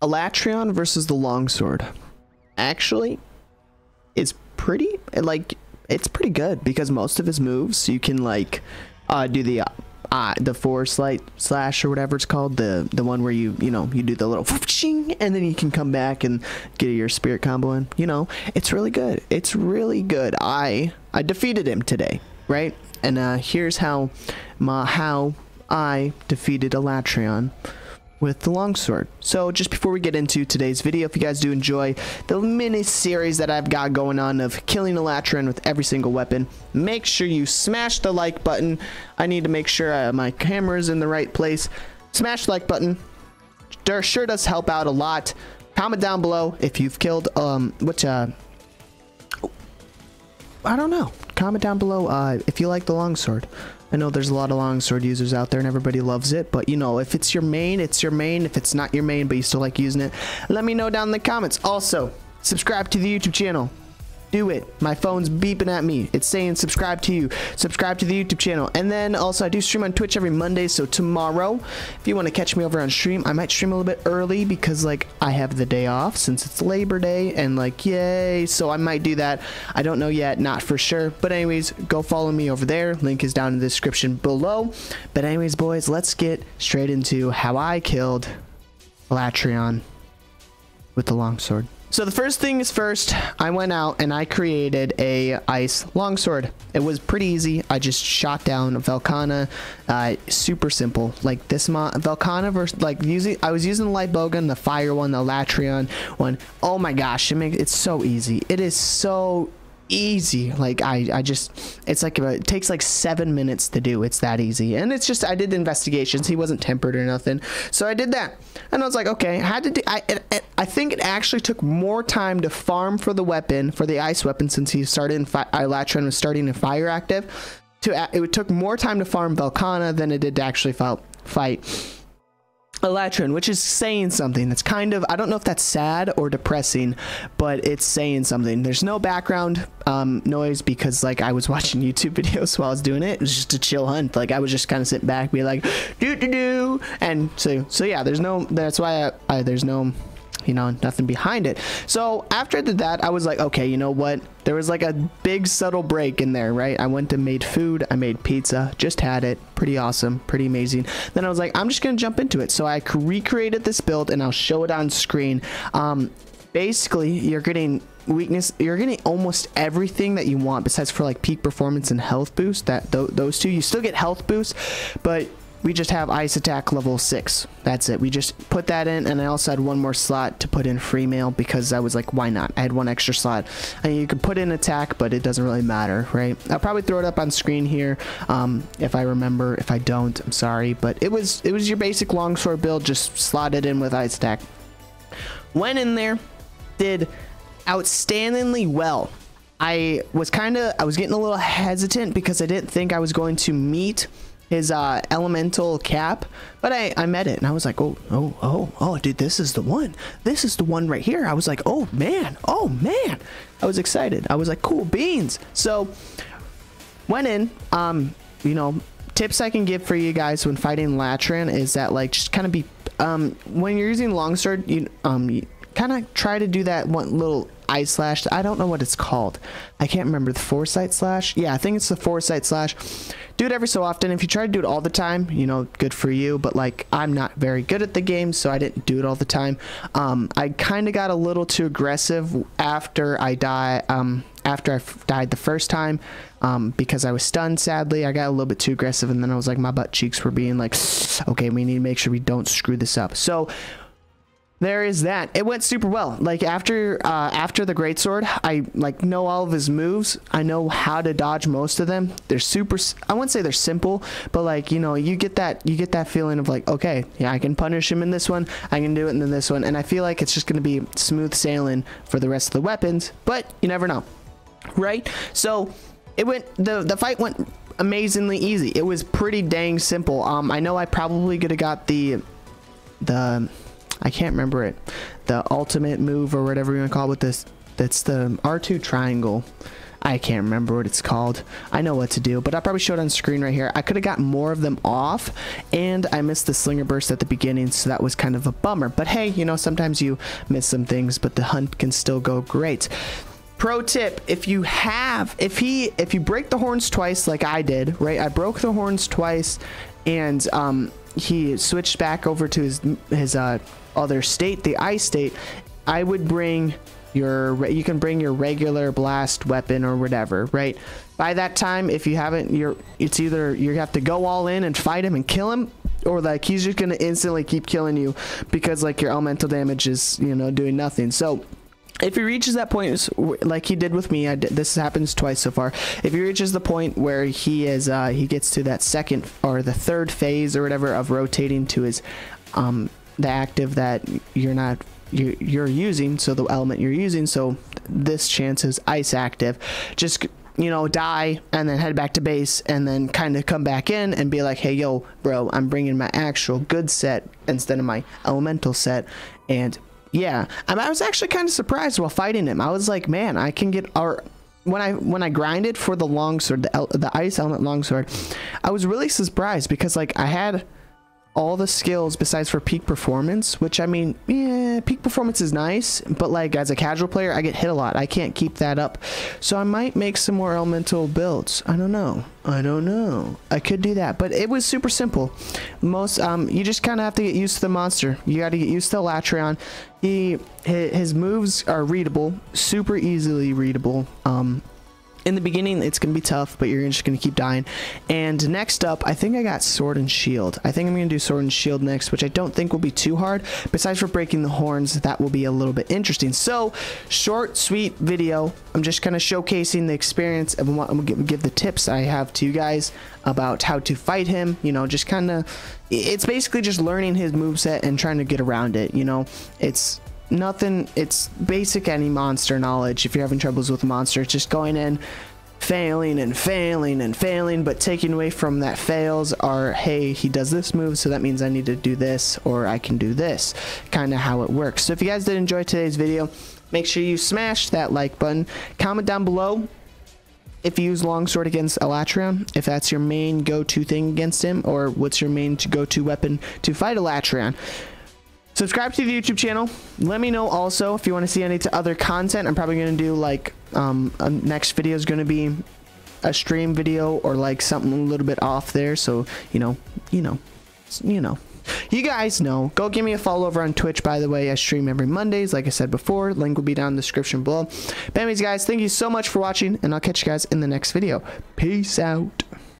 Alatreon versus the Longsword. Actually, it's pretty it's pretty good because most of his moves you can like do the forward slash or whatever it's called, the one where you do the little and then you can come back and get your spirit combo in. It's really good. It's really good. I defeated him today, right? And here's how I defeated Alatreon with the Longsword. So just before we get into today's video, if you guys do enjoy the mini series that I've got going on of killing Alatreon with every single weapon, make sure you smash the like button. I need to make sure my camera is in the right place. Smash the like button. Sure does help out a lot. Comment down below if you've killed I don't know. Comment down below if you like the Longsword. I know there's a lot of Longsword users out there and everybody loves it, but if it's your main, it's your main. If it's not your main but you still like using it, let me know down in the comments. Also, subscribe to the YouTube channel. Do it. My phone's beeping at me. It's saying subscribe to you. Subscribe to the YouTube channel. And then also I do stream on Twitch every Monday, so tomorrow, if you want to catch me over on stream, I might stream a little bit early because I have the day off since it's Labor Day and yay, so I might do that. I don't know yet, not for sure. But anyways, go follow me over there. Link is down in the description below. But anyways, boys, let's get straight into how I killed Alatreon with the Longsword. So the first thing is first, I went out and I created a ice longsword. It was pretty easy. I just shot down Velkhana, super simple. Like this Velkhana versus I was using the light bowgun, the fire one, the Alatreon one. Oh my gosh, it's so easy. It is so easy. It takes like 7 minutes to do. It's that easy. And it's just, I did investigations. He wasn't tempered or nothing, so I did that. And I was like, okay, I think it actually took more time to farm for the weapon, for the ice weapon, since he started in Alatreon was starting in fire active. It took more time to farm Velkhana than it did to actually fight Alatreon, which is saying something. It's kind of, I don't know if that's sad or depressing, but it's saying something. There's no background noise because I was watching YouTube videos while I was doing it. It was just a chill hunt. I was just kind of sitting back, be like, do, and so yeah, that's why there's no nothing behind it. So after I did that, I was like, okay, you know what? There was a big subtle break in there, right? I went and made food. I made pizza, just had it. Pretty awesome, pretty amazing. Then I was like, I'm just gonna jump into it. So I recreated this build and I'll show it on screen. Basically, you're getting weakness, you're getting almost everything that you want besides for peak performance and health boost. Those two, you still get health boost, but we just have ice attack level 6. That's it. We just put that in, and I also had one more slot to put in free mail because I was like, why not? I had one extra slot. And you could put in attack, but it doesn't really matter, right? I'll probably throw it up on screen here if I remember. If I don't, I'm sorry. But it was your basic longsword build, just slotted in with ice attack. Went in there, did outstandingly well. I was getting a little hesitant because I didn't think I was going to meet his elemental cap, but I met it and I was like, oh dude, this is the one right here. I was like, oh man, I was excited. I was like, cool beans. So went in. Tips I can give for you guys when fighting Alatreon is that just kind of be when you're using longsword, you kind of try to do that one little ice slash. I don't know what it's called. I can't remember. The foresight slash. Yeah, I think it's the foresight slash. Do it every so often. If you try to do it all the time, good for you, but I'm not very good at the game, so I didn't do it all the time. I kind of got a little too aggressive after I died the first time because I was stunned. Sadly, I got a little bit too aggressive, and then I was like, my butt cheeks were being like, okay, we need to make sure we don't screw this up. So there is that. It went super well. After the greatsword, I know all of his moves. I know how to dodge most of them. They're super, I wouldn't say they're simple, but you get that feeling of okay, yeah, I can punish him in this one, I can do it in this one, and I feel like it's just going to be smooth sailing for the rest of the weapons, but you never know, right? So the fight went amazingly easy. It was pretty dang simple. I know I probably could have got the I can't remember it. The ultimate move or whatever you want to call it with this. That's the R2 triangle. I can't remember what it's called. I know what to do, but I'll probably show it on screen right here. I could have gotten more of them off, and I missed the slinger burst at the beginning, so that was kind of a bummer. But hey, you know, sometimes you miss some things, but the hunt can still go great. Pro tip, if you break the horns twice like I did, right? I broke the horns twice, and he switched back over to his other state, the ice state. I would bring you can bring your regular blast weapon or whatever, right? By that time, if you haven't, it's either you have to go all in and fight him and kill him, or like he's just gonna instantly keep killing you because like your elemental damage is, you know, doing nothing. So if he reaches that point, like he did with me, this happens twice so far. If he reaches the point where he gets to that second or the third phase or whatever of rotating to his the active that you're using, so the element you're using, so this chance is ice active, just, you know, die and then head back to base and then kind of come back in and be like, hey yo bro, I'm bringing my actual good set instead of my elemental set. And yeah, I was actually kind of surprised while fighting him. I was like, man, I can get when I grinded for the longsword, the ice element longsword, I was really surprised because like I had all the skills besides for peak performance, which I mean, yeah, peak performance is nice, but like as a casual player, I get hit a lot. I can't keep that up. So I might make some more elemental builds. I don't know. I could do that, but it was super simple. You just kind of have to get used to the monster. You got to get used to Alatreon. His moves are readable, super easily readable. In the beginning, it's going to be tough, but you're just going to keep dying. And next up, I think I got Sword and Shield. I think I'm going to do Sword and Shield next, which I don't think will be too hard. Besides for breaking the horns, that will be a little bit interesting. So, short, sweet video. I'm just kind of showcasing the experience. I'm going to give the tips I have to you guys about how to fight him. You know, just kind of, it's basically just learning his moveset and trying to get around it. You know, it's nothing, it's basic any monster knowledge. If you're having troubles with a monster, it's just going in, failing and failing and failing, but taking away from that fails are, hey, he does this move, so that means I need to do this, or I can do this, kind of how it works. So if you guys did enjoy today's video, make sure you smash that like button, comment down below if you use longsword against Alatreon, if that's your main go-to thing against him, or what's your main go-to weapon to fight Alatreon. Subscribe to the YouTube channel. Let me know also if you want to see any other content. I'm probably going to do like next video is going to be a stream video or like something a little bit off there. So you guys know. Go give me a follow over on Twitch, by the way. I stream every Mondays, like I said before. Link will be down in the description below. But anyways, guys, thank you so much for watching, and I'll catch you guys in the next video. Peace out.